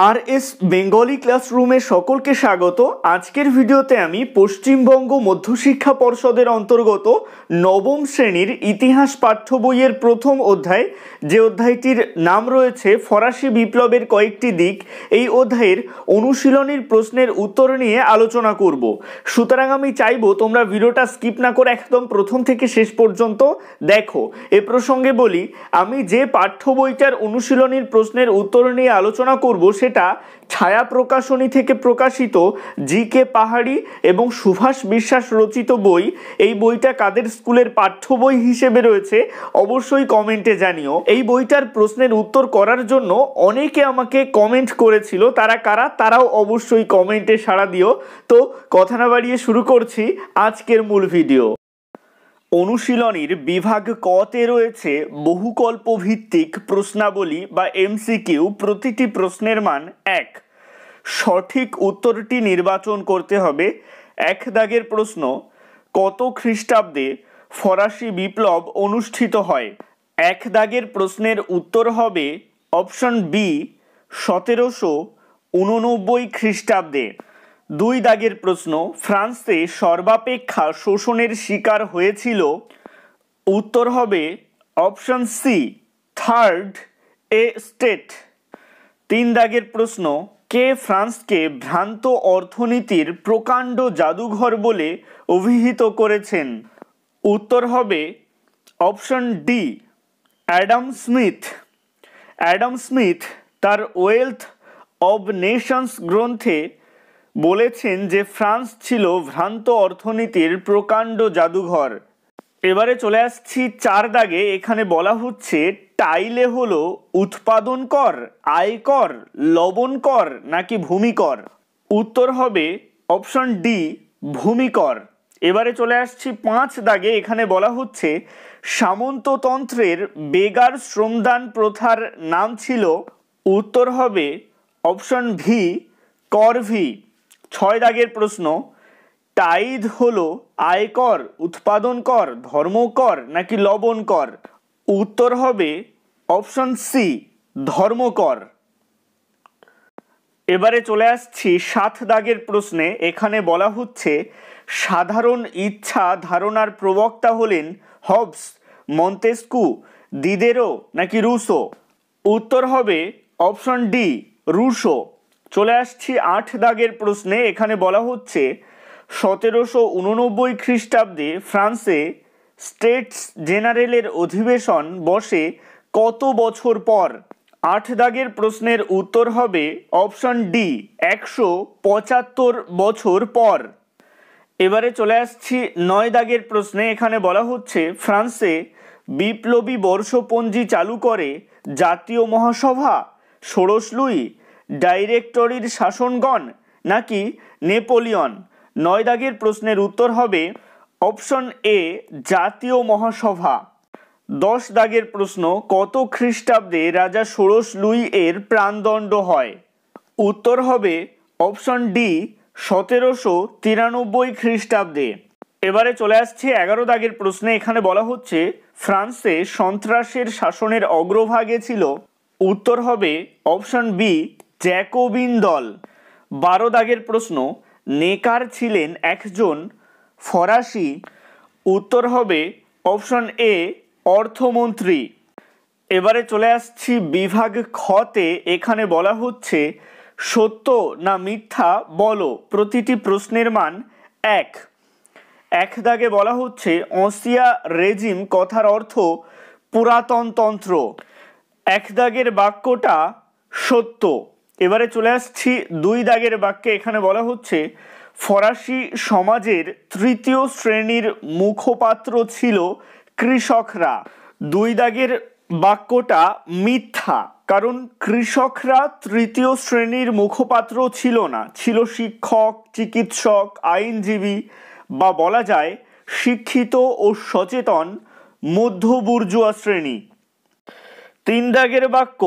আর S Bengali ক্লাসরুমে সকলকে স্বাগত। আজকের ভিডিওতে আমি পশ্চিমবঙ্গ মধ্যশিক্ষা পর্ষদের অন্তর্গত নবম শ্রেণীর ইতিহাস পাঠ্য বইয়ের প্রথম অধ্যায়, যে অধ্যায়টির নাম রয়েছে ফরাসি বিপ্লবের কয়েকটি দিক, এই অধ্যায়ের অনুশীলনীর প্রশ্নের উত্তর নিয়ে আলোচনা করব। সুতরাং আমি চাইবো তোমরা ভিডিওটা স্কিপ না করে একদম প্রথম থেকে শেষ পর্যন্ত দেখো। এ প্রসঙ্গে বলি, আমি যে পাঠ্য বইটার অনুশীলনীর প্রশ্নের উত্তর নিয়ে আলোচনা করব সেটা ছায়া প্রকাশনী থেকে প্রকাশিত জি.কে. পাহাড়ি এবং সুভাষ বিশ্বাস রচিত বই। এই বইটা কাদের স্কুলের পাঠ্য বই হিসেবে রয়েছে অবশ্যই কমেন্টে জানিও। এই বইটার প্রশ্নের উত্তর করার জন্য অনেকে আমাকে কমেন্ট করেছিল, তারা কারা তারাও অবশ্যই কমেন্টে সাড়া দিও। তো কথা না বাড়িয়ে শুরু করছি আজকের মূল ভিডিও। অনুশীলনীর বিভাগ কতে রয়েছে বহুকল্প ভিত্তিক প্রশ্নাবলী বা এমসিকিউ। প্রতিটি প্রশ্নের মান 1। সঠিক উত্তরটি নির্বাচন করতে হবে। 1 দাগের প্রশ্ন, কত খ্রিস্টাব্দে ফরাসি বিপ্লব অনুষ্ঠিত হয়? 1 দাগের প্রশ্নের উত্তর হবে অপশন বি, 1789 খ্রিস্টাব্দে। 2 দাগের প্রশ্ন, ফ্রান্সে সর্বাপেক্ষা শোষণের শিকার হয়েছিল? উত্তর হবে অপশন সি, থার্ড স্টেট। 3 দাগের প্রশ্ন, কে ফ্রান্সকে ভ্রান্ত অর্থনীতির প্রকাণ্ড জাদুঘর বলে অভিহিত করেছেন? উত্তর হবে option D, Adam Smith. Adam Smith তার ওয়েলথ অব নেশনস গ্রন্থে বলেছেন যে ফ্রান্স ছিল ভ্রান্ত অর্থনীতির প্রকাণ্ড জাদুঘর। এবারে চলে আসছি 4 দাগে। এখানে বলা হচ্ছে টাইলে হলো উৎপাদন কর, আয়কর, লবণ কর নাকি ভূমিকর? উত্তর হবে অপশন ডি, ভূমিকর। এবারে চলে আসছি 5 দাগে। এখানে বলা হচ্ছে সামন্ততন্ত্রের বেগার শ্রমদান প্রথার নাম ছিল? উত্তর হবে অপশন ভি, করভি। 6 দাগের প্রশ্ন, টাইদ হলো আয়কর, উৎপাদন কর, ধর্মকর নাকি লবণ কর? উত্তর হবে অপশন সি, ধর্মকর। এবারে চলে আসছি 7 দাগের প্রশ্নে। এখানে বলা হচ্ছে সাধারণ ইচ্ছা ধারণার প্রবক্তা হলেন হবস, মন্তেস্কু, দিদেরো নাকি রুসো? উত্তর হবে অপশন ডি, রুসো। চলে আসছি 8 দাগের প্রশ্নে। এখানে বলা হচ্ছে 1789 খ্রিস্টাব্দে ফ্রান্সে স্টেটস জেনারেলের অধিবেশন বসে কত বছর পর? 8 দাগের প্রশ্নের উত্তর হবে অপশন ডি, 175 বছর পর। এবারে চলে আসছি 9 দাগের প্রশ্নে। এখানে বলা হচ্ছে ফ্রান্সে বিপ্লবী বর্ষপঞ্জি চালু করে জাতীয় মহাসভা, ষোড়শ লুই, ডাইরেক্টরির শাসনগণ নাকি নেপোলিয়ন? 9 দাগের প্রশ্নের উত্তর হবে অপশন এ, জাতীয় মহাসভা। 10 দাগের প্রশ্ন, কত খ্রিস্টাব্দে রাজা ষোড়শ লুই এর প্রাণদণ্ড হয়? উত্তর হবে অপশন ডি, 1793 খ্রিস্টাব্দে। এবারে চলে আসছে 11 দাগের প্রশ্নে। এখানে বলা হচ্ছে ফ্রান্সে সন্ত্রাসের শাসনের অগ্রভাগে ছিল? উত্তর হবে অপশন বি, জ্যাকোবিন দল। 12 দাগের প্রশ্ন, নেকার ছিলেন একজন ফরাসি? উত্তর হবে অপশন এ, অর্থমন্ত্রী। এবারে চলে আসছি বিভাগ খতে। এখানে বলা হচ্ছে সত্য না মিথ্যা বলো। প্রতিটি প্রশ্নের মান 1। 1 দাগে বলা হচ্ছে অঁসিয়া রেজিম কথার অর্থ পুরাতন তন্ত্র। 1 দাগের বাক্যটা সত্য। এবারে চলে আসছি 2 দাগের বাক্যে। এখানে বলা হচ্ছে ফরাসি সমাজের তৃতীয় শ্রেণীর মুখপাত্র ছিল কৃষকরা। 2 দাগের বাক্যটা মিথ্যা, কারণ কৃষকরা তৃতীয় শ্রেণীর মুখপাত্র ছিল না, ছিল শিক্ষক, চিকিৎসক, আইনজীবী বা বলা যায় শিক্ষিত ও সচেতন মধ্যবুর্জুয়া শ্রেণী। 3 দাগের বাক্য,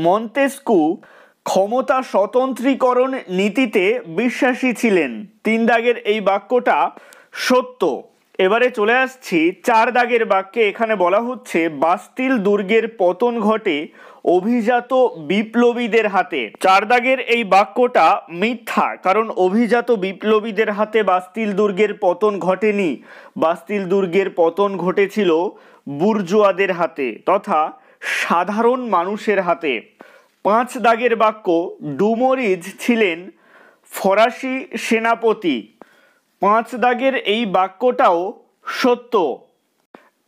মন্তেস্কু ক্ষমতা স্বতন্ত্রীকরণ নীতিতে বিশ্বাসী ছিলেন। 3 দাগের এই বাক্যটা সত্য। এবারে চলে আসছি 4 দাগের বাক্যে। এখানে বলা হচ্ছে বাস্তিল দুর্গের পতন ঘটে অভিজাত বিপ্লবীদের হাতে। 4 দাগের এই বাক্যটা মিথ্যা, কারণ অভিজাত বিপ্লবীদের হাতে বাস্তিল দুর্গের পতন ঘটেনি। বাস্তিল দুর্গের পতন ঘটেছিল বুর্জোয়াদের হাতে তথা সাধারণ মানুষের হাতে। 5 দাগের বাক্য, ডুমোরিজ ছিলেন ফরাসি সেনাপতি। 5 দাগের এই বাক্যটাও সত্য।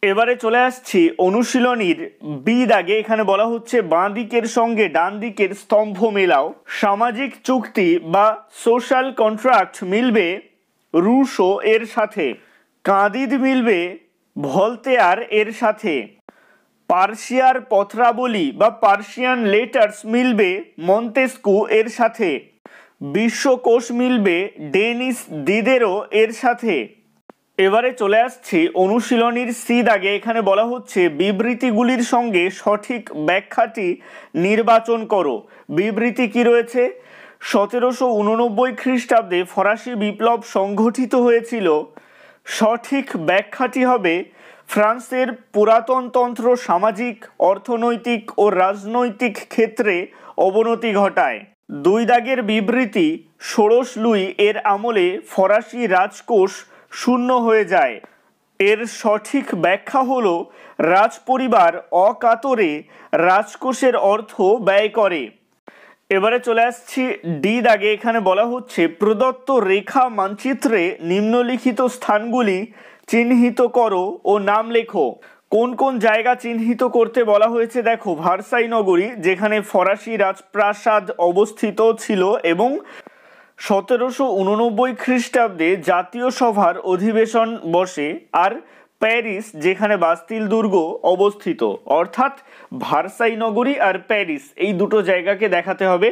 এবারে চলে আসছি অনুশীলনীর বি দাগে। এখানে বলা হচ্ছে বাঁ দিকের সঙ্গে ডান দিকের স্তম্ভ মেলাও। সামাজিক চুক্তি বা সোশ্যাল কন্ট্রাক্ট মিলবে রুশো এর সাথে, কাঁদিদ মিলবে ভলতেয়ার এর সাথে, পার্সিয়ার পত্রাবলী বা পার্সিয়ান লেটার্স মিলবে মন্তেস্কু এর সাথে, বিশ্বকোষ মিলবে ডেনিস দিদেরো এর সাথে। এবারে চলে আসছি অনুশীলনীর সি দাগে। এখানে বলা হচ্ছে বিবৃতিগুলির সঙ্গে সঠিক ব্যাখ্যাটি নির্বাচন করো। বিবৃতি কি রয়েছে? 1789 খ্রিস্টাব্দে ফরাসি বিপ্লব সংঘটিত হয়েছিল। সঠিক ব্যাখ্যাটি হবে ফ্রান্সের পুরাতনতন্ত্র সামাজিক, অর্থনৈতিক ও রাজনৈতিক ক্ষেত্রে অবনতি ঘটায়। 2 দাগের বিবৃতি, ষোড়শ লুই এর আমলে ফরাসি রাজকোষ শূন্য হয়ে যায়। এর সঠিক ব্যাখ্যা হলো রাজপরিবার অকাতরে রাজকোষের অর্থ ব্যয় করে। এবারে চলে আসছি ডি দাগে। এখানে বলা হচ্ছে প্রদত্ত রেখা মানচিত্রে নিম্নলিখিত স্থানগুলি চিহ্নিত করো ও নাম লেখো। কোন কোন জায়গা চিহ্নিত করতে বলা হয়েছে? দেখো, ভার্সাই নগরী, যেখানে ফরাসি রাজপ্রাসাদ অবস্থিত ছিল এবং 1789 খ্রিস্টাব্দে জাতীয় সভার অধিবেশন বসে, আর প্যারিস, যেখানে বাস্তিল দুর্গ অবস্থিত। অর্থাৎ ভার্সাই নগরী আর প্যারিস, এই দুটো জায়গাকে দেখাতে হবে।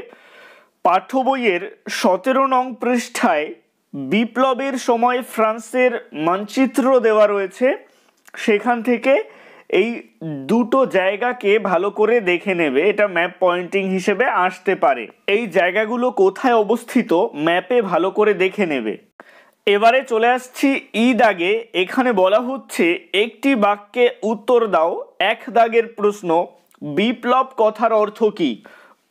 পাঠ্য বইয়ের 17 নং পৃষ্ঠায় বিপ্লবের সময় ফ্রান্সের মানচিত্র দেওয়া রয়েছে, সেখান থেকে এই দুটো জায়গাকে ভালো করে দেখে নেবে। এটা ম্যাপ পয়েন্টিং হিসেবে আসতে পারে। এই জায়গাগুলো কোথায় অবস্থিত ম্যাপে ভালো করে দেখে নেবে। এবারে চলে আসছি ই দাগে। এখানে বলা হচ্ছে একটি বাক্যে উত্তর দাও। 1 দাগের প্রশ্ন, বিপ্লব কথার অর্থ কি?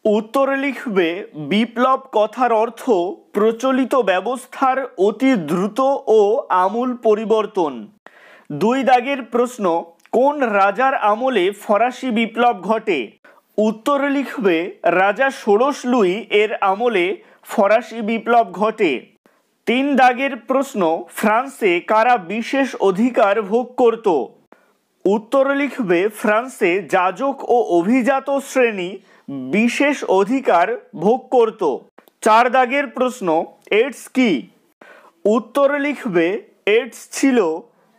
উত্তরে লিখবে বিপ্লব কথার অর্থ প্রচলিত ব্যবস্থার অতি দ্রুত ও আমূল পরিবর্তন। 2 দাগের প্রশ্ন, কোন রাজার আমলে ফরাসি বিপ্লব ঘটে? উত্তরে লিখবে রাজা ষোড়শ লুই এর আমলে ফরাসি বিপ্লব ঘটে। 3 দাগের প্রশ্ন, ফ্রান্সে কারা বিশেষ অধিকার ভোগ করত? উত্তরে লিখবে ফ্রান্সে যাজক ও অভিজাত শ্রেণী বিশেষ অধিকার ভোগ করত। 4 দাগের প্রশ্ন, এইডস কি? উত্তরে লিখবে এইডস ছিল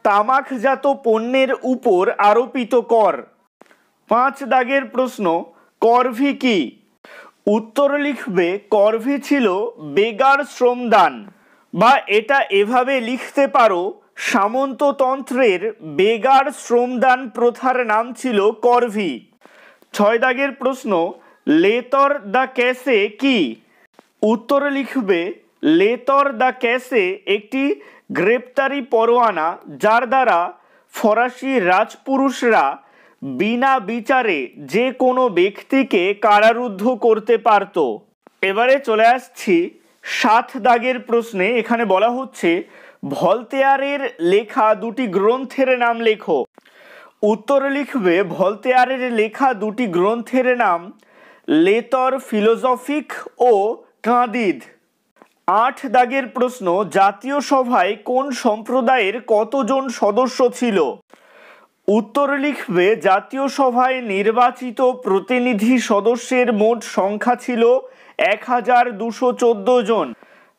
তামাকজাত পণ্যের উপর আরোপিত কর। 5 দাগের প্রশ্ন, করভি কি? উত্তরে লিখবে করভি ছিল বেগার শ্রমদান, বা এটা এভাবে লিখতে পারো সামন্ততন্ত্রের বেগার শ্রমদান প্রথার নাম ছিল করভি। 6 দাগের প্রশ্ন, লেতর দ্য ক্যাসে কি? উত্তরে লিখবে লেতর দ্য ক্যাসে একটি গ্রেপ্তারি পরোয়ানা, যার দ্বারা ফরাসি রাজপুরুষরা বিনা বিচারে যে কোনো ব্যক্তিকে কারারুদ্ধ করতে পারত। এবারে চলে আসছি 7 দাগের প্রশ্নে। এখানে বলা হচ্ছে ভলতেয়ারের লেখা 2টি গ্রন্থের নাম লেখো। উত্তরে লিখবে ভলতেয়ারের লেখা 2টি গ্রন্থের নাম লেতর ফিলোসফিক ও কাঁদিদ। 8 দাগের প্রশ্ন, জাতীয় সভায় কোন সম্প্রদায়ের কতজন সদস্য ছিল? উত্তরে লিখবে জাতীয় সভায় নির্বাচিত প্রতিনিধি সদস্যের মোট সংখ্যা ছিল 1214 জন,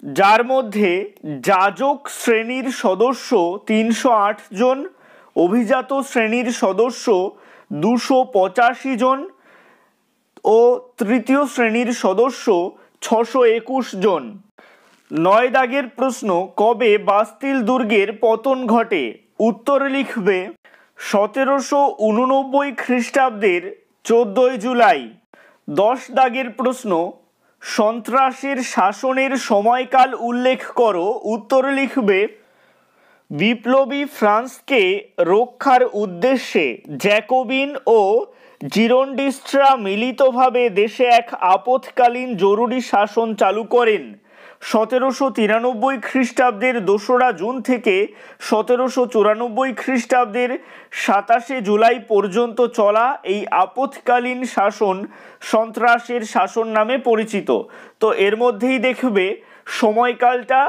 যার মধ্যে যাজক শ্রেণীর সদস্য 308 জন, অভিজাত শ্রেণীর সদস্য 285 জন ও তৃতীয় শ্রেণীর সদস্য 621 জন। 9 দাগের প্রশ্ন, কবে বাস্তিল দুর্গের পতন ঘটে? উত্তরে লিখবে 1789 খ্রিস্টাব্দের 14 জুলাই। 10 দাগের প্রশ্ন, সন্ত্রাসের শাসনের সময়কাল উল্লেখ করো। উত্তরে লিখবে বিপ্লবী ফ্রান্সকে রক্ষার উদ্দেশ্যে জ্যাকোবিন ও জিরোন্ডিস্টরা মিলিতভাবে দেশে এক আপৎকালীন জরুরি শাসন চালু করেন। 1793 খ্রিস্টাব্দের 2রা জুন থেকে 1794 খ্রিস্টাব্দের 27শে জুলাই পর্যন্ত চলা এই আপৎকালীন শাসন সন্ত্রাসের শাসন নামে পরিচিত। তো এর মধ্যেই দেখবে সময়কালটা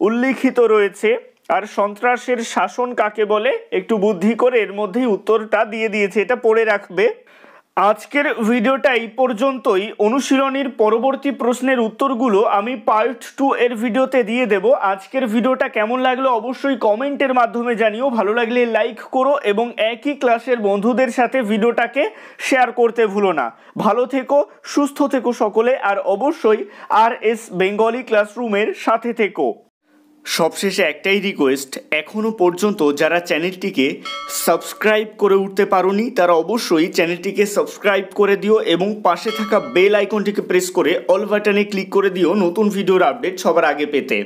উল্লিখিত রয়েছে। আর সন্ত্রাসের শাসন কাকে বলে একটু বুদ্ধি করে এর মধ্যেই উত্তরটা দিয়ে দিয়েছে, এটা পড়ে রাখবে। আজকের ভিডিওটা এই পর্যন্তই। অনুশীলনীর পরবর্তী প্রশ্নের উত্তরগুলো আমি পার্ট 2 এর ভিডিওতে দিয়ে দেব। আজকের ভিডিওটা কেমন লাগলো অবশ্যই কমেন্টের মাধ্যমে জানিও। ভালো লাগলে লাইক করো এবং একই ক্লাসের বন্ধুদের সাথে ভিডিওটাকে শেয়ার করতে ভুলো না। ভালো থেকো, সুস্থ থেকো সকলে, আর অবশ্যই RS বেঙ্গলি ক্লাসরুমের সাথে থেকো। সবশেষে একটাই রিকোয়েস্ট, এখনও পর্যন্ত যারা চ্যানেলটিকে সাবস্ক্রাইব করে উঠতে পারোনি তারা অবশ্যই চ্যানেলটিকে সাবস্ক্রাইব করে দিও এবং পাশে থাকা বেল আইকনটিকে প্রেস করে অল বাটনে ক্লিক করে দিও নতুন ভিডিওর আপডেট সবার আগে পেতে।